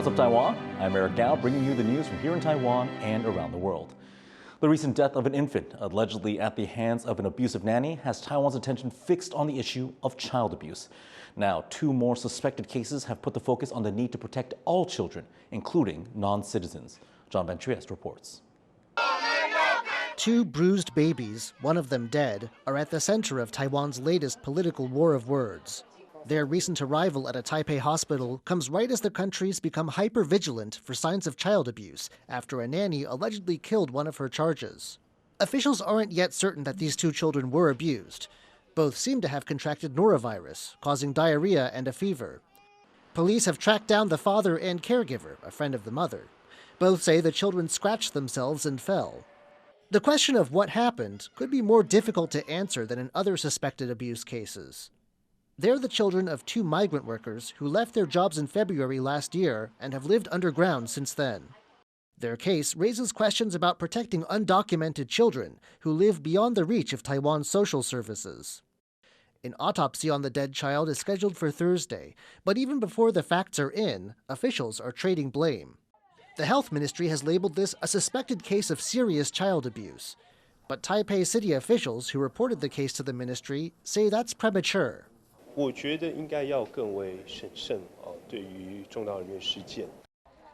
What's up, Taiwan? I'm Eric Gao, bringing you the news from here in Taiwan and around the world. The recent death of an infant, allegedly at the hands of an abusive nanny, has Taiwan's attention fixed on the issue of child abuse. Now, 2 more suspected cases have put the focus on the need to protect all children, including non-citizens. John Van Trieste reports. 2 bruised babies, one of them dead, are at the center of Taiwan's latest political war of words. Their recent arrival at a Taipei hospital comes right as the country's become hyper-vigilant for signs of child abuse after a nanny allegedly killed one of her charges. Officials aren't yet certain that these 2 children were abused. Both seem to have contracted norovirus, causing diarrhea and a fever. Police have tracked down the father and caregiver, a friend of the mother. Both say the children scratched themselves and fell. The question of what happened could be more difficult to answer than in other suspected abuse cases. They're the children of 2 migrant workers who left their jobs in February last year and have lived underground since then. Their case raises questions about protecting undocumented children who live beyond the reach of Taiwan's social services. An autopsy on the dead child is scheduled for Thursday, but even before the facts are in, officials are trading blame. The health ministry has labeled this a suspected case of serious child abuse. But Taipei city officials who reported the case to the ministry say that's premature. 我觉得应该要更为审慎对于重大人员事件。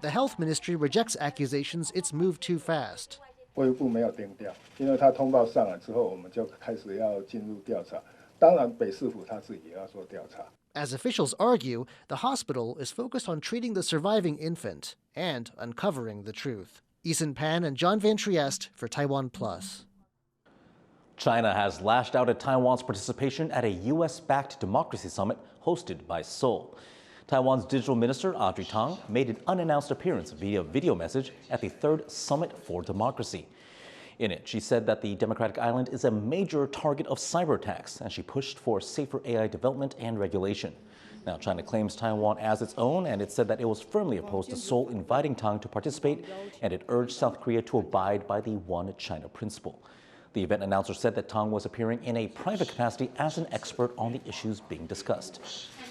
The health ministry rejects accusations it's moved too fast. 卫生部没有定调，因为他通报上来之后，我们就开始要进入调查。当然，北市府他自己也要做调查。 As officials argue, the hospital is focused on treating the surviving infant and uncovering the truth. Ethan Pan and John Van Trieste for TaiwanPlus. China has lashed out at Taiwan's participation at a U.S.-backed democracy summit hosted by Seoul. Taiwan's digital minister, Audrey Tang, made an unannounced appearance via video message at the 3rd Summit for Democracy. In it, she said that the democratic island is a major target of cyber attacks, and she pushed for safer AI development and regulation. Now, China claims Taiwan as its own, and it said that it was firmly opposed to Seoul inviting Tang to participate, and it urged South Korea to abide by the One China principle. The event announcer said that Tang was appearing in a private capacity as an expert on the issues being discussed.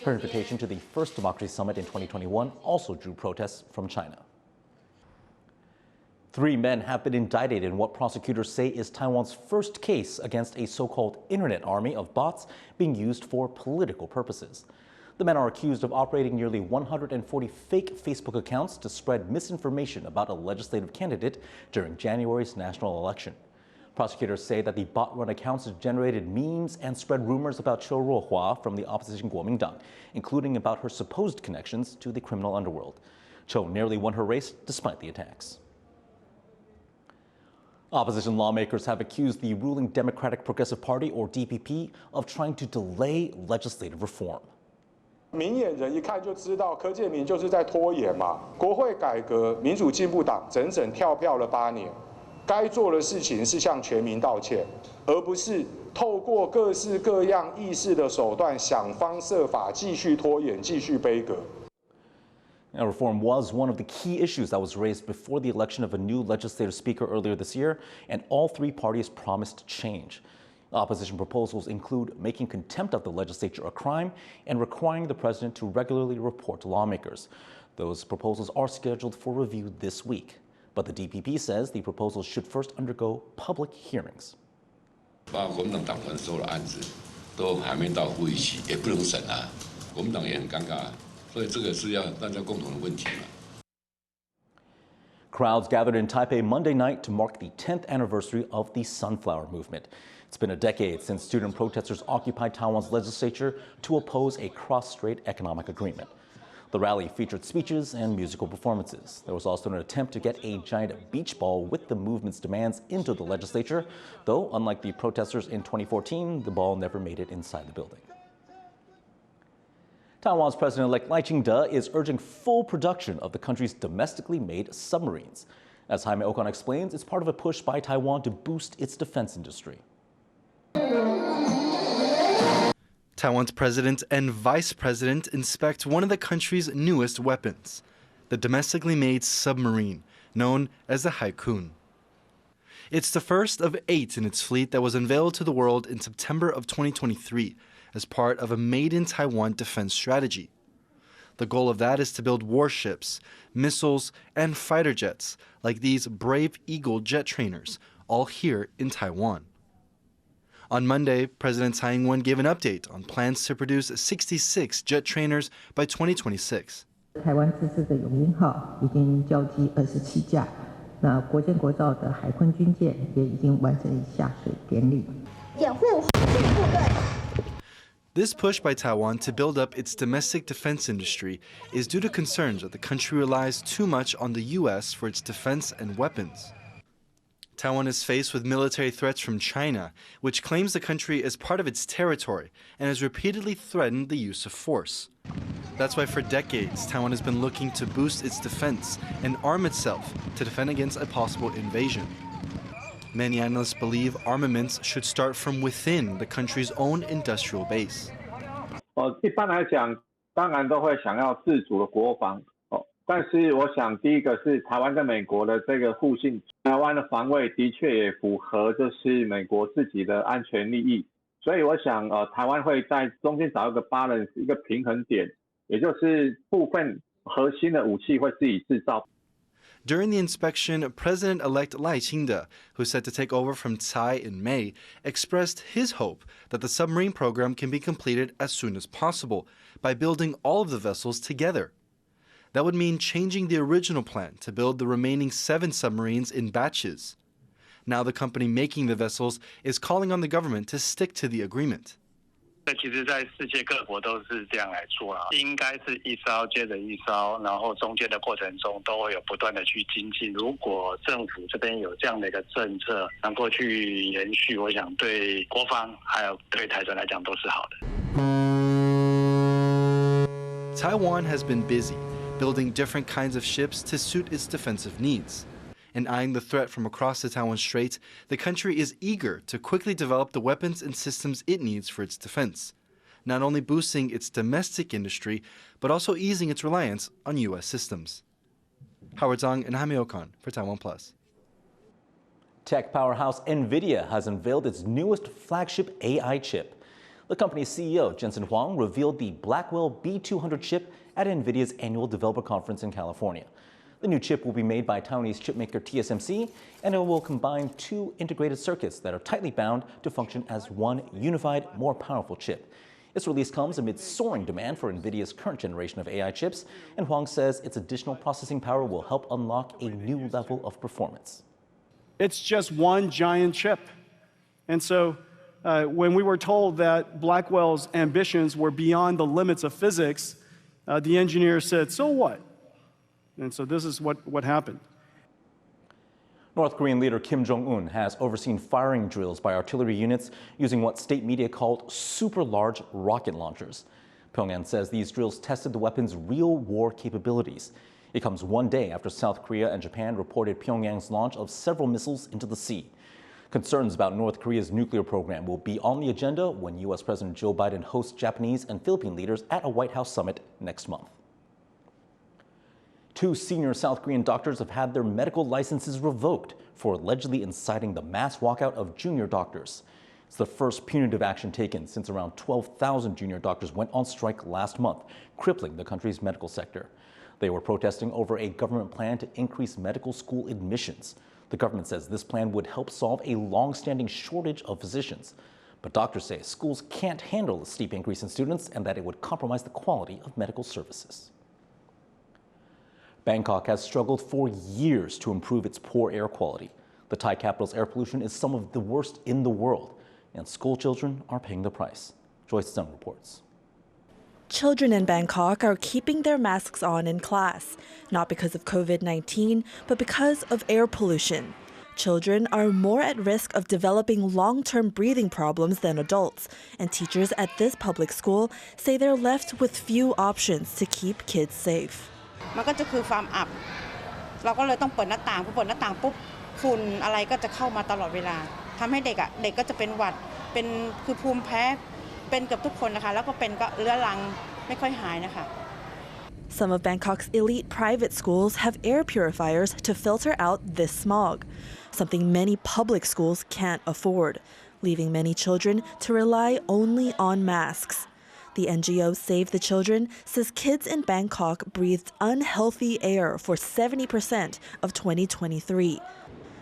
Her invitation to the first Democracy Summit in 2021 also drew protests from China. 3 men have been indicted in what prosecutors say is Taiwan's first case against a so-called internet army of bots being used for political purposes. The men are accused of operating nearly 140 fake Facebook accounts to spread misinformation about a legislative candidate during January's national election. Prosecutors say that the bot-run accounts generated memes and spread rumors about Qiu Ruohua from the opposition Kuomintang, including about her supposed connections to the criminal underworld. Qiu nearly won her race despite the attacks. Opposition lawmakers have accused the ruling Democratic Progressive Party, or DPP, of trying to delay legislative reform. 明眼人一看就知道，柯建铭就是在拖延嘛。国会改革，民主进步党整整跳票了8年。 该做的事情是向全民道歉，而不是透过各式各样议事的手段，想方设法继续拖延、继续杯葛。 Now, reform was one of the key issues that was raised before the election of a new legislative speaker earlier this year, and all 3 parties promised change. Opposition proposals include making contempt of the legislature a crime and requiring the president to regularly report to lawmakers. Those proposals are scheduled for review this week. But the DPP says the proposals should first undergo public hearings. 把国民党党团收了案子，都还没到会议期，也不能审啊，国民党也很尴尬，所以这个是要大家共同的问题嘛。 Crowds gathered in Taipei Monday night to mark the 10th anniversary of the Sunflower Movement. It's been a decade since student protesters occupied Taiwan's legislature to oppose a cross-strait economic agreement. The rally featured speeches and musical performances. There was also an attempt to get a giant beach ball with the movement's demands into the legislature, though, unlike the protesters in 2014, the ball never made it inside the building. Taiwan's President-elect Lai Ching-te is urging full production of the country's domestically made submarines. As Jaime Ocon explains, it's part of a push by Taiwan to boost its defense industry. Taiwan's president and vice president inspect one of the country's newest weapons, the domestically made submarine, known as the Haikun. It's the first of 8 in its fleet that was unveiled to the world in September of 2023 as part of a Made in Taiwan defense strategy. The goal of that is to build warships, missiles, and fighter jets, like these Brave Eagle jet trainers, all here in Taiwan. On Monday, President Tsai Ing-wen gave an update on plans to produce 66 jet trainers by 2026. 台湾自制的永鹰号已经交机27架，那国建国造的海鲲军舰也已经完成下水典礼。掩护后续部队。 This push by Taiwan to build up its domestic defense industry is due to concerns that the country relies too much on the U.S. for its defense and weapons. Taiwan is faced with military threats from China, which claims the country is part of its territory and has repeatedly threatened the use of force. That's why for decades, Taiwan has been looking to boost its defense and arm itself to defend against a possible invasion. Many analysts believe armaments should start from within the country's own industrial base. 一般来讲，当然都会想要自主的国防。但是我想，第一个是台湾跟美国的这个互信，台湾的防卫的确也符合就是美国自己的安全利益。所以我想，台湾会在中间找一个 balance， 一个平衡点，也就是部分核心的武器会自己制造。 During the inspection, President-elect Lai Ching-te, who's set to take over from Tsai in May, expressed his hope that the submarine program can be completed as soon as possible by building all of the vessels together. That would mean changing the original plan to build the remaining 7 submarines in batches. Now the company making the vessels is calling on the government to stick to the agreement. 其实，在世界各国都是这样来做啊，应该是一艘接着一艘，然后中间的过程中都会有不断的去精进。如果政府这边有这样的一个政策能够去延续，我想对国防还有对台湾来讲都是好的。Taiwan has been busy building different kinds of ships to suit its defensive needs. And eyeing the threat from across the Taiwan Strait, the country is eager to quickly develop the weapons and systems it needs for its defense, not only boosting its domestic industry, but also easing its reliance on U.S. systems. Howard Zhang and Jaime Ocon for TaiwanPlus. Tech powerhouse Nvidia has unveiled its newest flagship AI chip. The company's CEO, Jensen Huang, revealed the Blackwell B200 chip at Nvidia's annual developer conference in California. The new chip will be made by Taiwanese chipmaker TSMC, and it will combine 2 integrated circuits that are tightly bound to function as one unified, more powerful chip. Its release comes amid soaring demand for Nvidia's current generation of AI chips, and Huang says its additional processing power will help unlock a new level of performance. It's just one giant chip. And so when we were told that Blackwell's ambitions were beyond the limits of physics, the engineer said, so what? And so this is what happened. North Korean leader Kim Jong-un has overseen firing drills by artillery units using what state media called super large rocket launchers. Pyongyang says these drills tested the weapon's real war capabilities. It comes one day after South Korea and Japan reported Pyongyang's launch of several missiles into the sea. Concerns about North Korea's nuclear program will be on the agenda when U.S. President Joe Biden hosts Japanese and Philippine leaders at a White House summit next month. 2 senior South Korean doctors have had their medical licenses revoked for allegedly inciting the mass walkout of junior doctors. It's the first punitive action taken since around 12,000 junior doctors went on strike last month, crippling the country's medical sector. They were protesting over a government plan to increase medical school admissions. The government says this plan would help solve a long-standing shortage of physicians. But doctors say schools can't handle a steep increase in students and that it would compromise the quality of medical services. Bangkok has struggled for years to improve its poor air quality. The Thai capital's air pollution is some of the worst in the world, and school children are paying the price. Joyce Sun reports. Children in Bangkok are keeping their masks on in class, not because of COVID-19, but because of air pollution. Children are more at risk of developing long-term breathing problems than adults, and teachers at this public school say they're left with few options to keep kids safe. มันก็จะคือความอับเราก็เลยต้องเปิดหน้าต่างพอเปิดหน้าต่างปุ๊บฝุ่นอะไรก็จะเข้ามาตลอดเวลาทำให้เด็กก็จะเป็นหวัดเป็นคือภูมิแพ้เป็นกับทุกคนนะคะแล้วก็เป็นก็เรื้อรังไม่ค่อยหายนะคะ Some of Bangkok's elite private schools have air purifiers to filter out this smog, something many public schools can't afford, leaving many children to rely only on masks. The NGO Save the Children says kids in Bangkok breathed unhealthy air for 70% of 2023.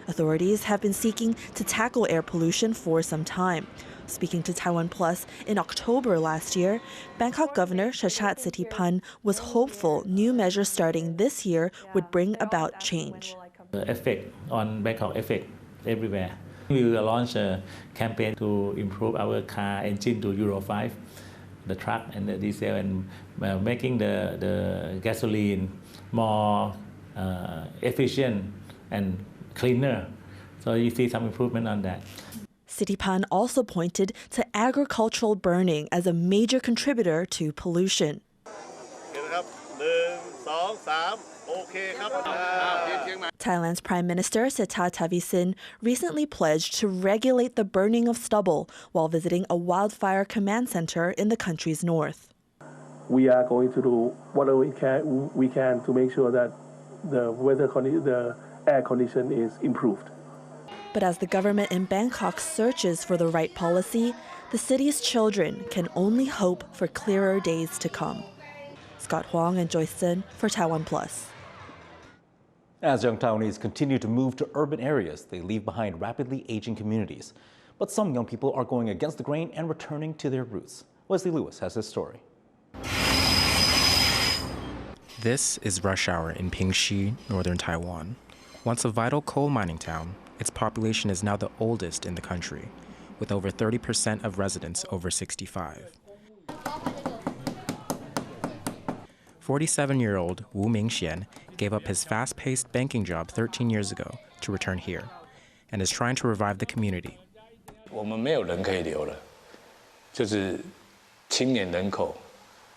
Authorities have been seeking to tackle air pollution for some time. Speaking to TaiwanPlus in October last year, Bangkok Governor Shachat Sittipan was hopeful new measures starting this year would bring about change. The effect on Bangkok effect everywhere. We will launch a campaign to improve our car engine to Euro 5, the truck and the diesel, and making the gasoline more efficient and cleaner. So you see some improvement on that. Sittipan also pointed to agricultural burning as a major contributor to pollution. Thailand's Prime Minister Seta Thavisin recently pledged to regulate the burning of stubble while visiting a wildfire command center in the country's north. We are going to do whatever we can to make sure that the air condition is improved. But as the government in Bangkok searches for the right policy, the city's children can only hope for clearer days to come. Scott Huang and Joyce Sun for TaiwanPlus. As young Taiwanese continue to move to urban areas, they leave behind rapidly aging communities. But some young people are going against the grain and returning to their roots. Wesley Lewis has his story. This is rush hour in Pingi, northern Taiwan. Once a vital coal mining town, its population is now the oldest in the country, with over 30% of residents over 65. 47-year-old Wu Mingxian gave up his fast-paced banking job 13 years ago to return here, and is trying to revive the community. 我们没有人可以留了，就是青年人口，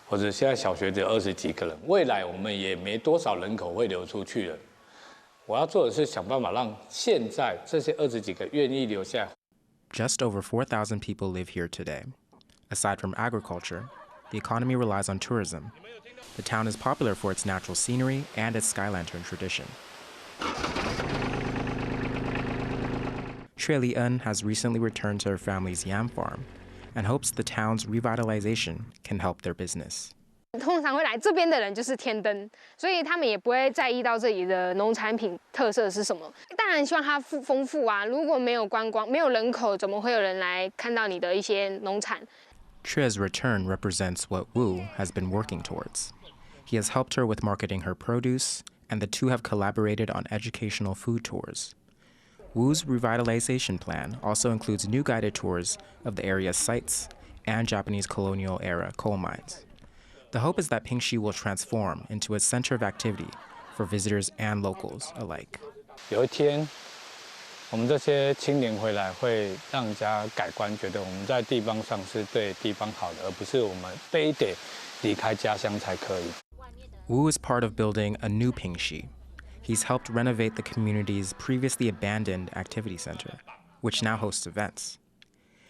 或者现在小学只有20几个人，未来我们也没多少人口会流出去了。我要做的是想办法让现在这些20几个愿意留下来。 Just over 4,000 people live here today. Aside from agriculture, the economy relies on tourism. The town is popular for its natural scenery and its sky lantern tradition. Xue Li-en has recently returned to her family's yam farm and hopes the town's revitalization can help their business. 通常会来这边的人就是天灯，所以他们也不会在意到这里的农产品特色是什么。当然希望它丰富啊，如果没有观光、没有人口，怎么会有人来看到你的一些农产？ Xue's return represents what Wu has been working towards. He has helped her with marketing her produce, and the two have collaborated on educational food tours. Wu's revitalization plan also includes new guided tours of the area's sites and Japanese colonial-era coal mines. The hope is that Pingi will transform into a center of activity for visitors and locals alike. 有一天，我们这些青年回来，会让人家改观，觉得我们在地方上是对地方好的，而不是我们非得离开家乡才可以。 Wu is part of building a new Pingi. He's helped renovate the community's previously abandoned activity center, which now hosts events.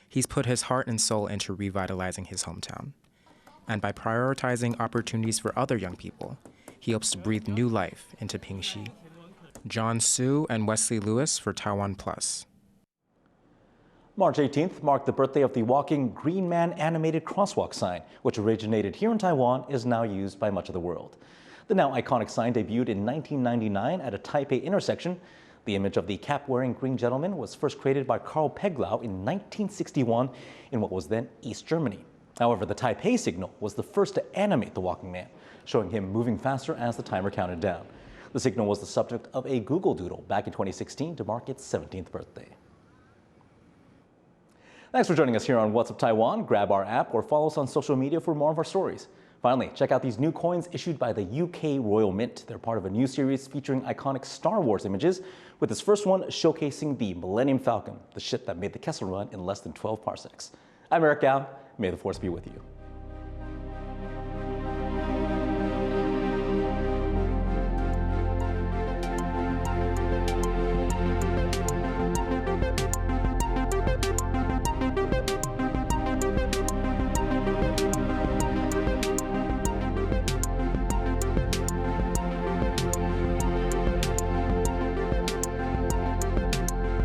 He's put his heart and soul into revitalizing his hometown. And by prioritizing opportunities for other young people, he hopes to breathe new life into Pingi. John Su and Wesley Lewis for TaiwanPlus. March 18th marked the birthday of the walking Green Man animated Crosswalk sign, which originated here in Taiwan, is now used by much of the world. The now iconic sign debuted in 1999 at a Taipei intersection. The image of the cap-wearing green gentleman was first created by Karl Peglau in 1961 in what was then East Germany. However, the Taipei signal was the first to animate the walking man, showing him moving faster as the timer counted down. The signal was the subject of a Google Doodle back in 2016 to mark its 17th birthday. Thanks for joining us here on What's Up Taiwan. Grab our app or follow us on social media for more of our stories. Finally, check out these new coins issued by the UK Royal Mint. They're part of a new series featuring iconic Star Wars images, with this first one showcasing the Millennium Falcon, the ship that made the Kessel Run in less than 12 parsecs. I'm Eric Gao. May the Force be with you.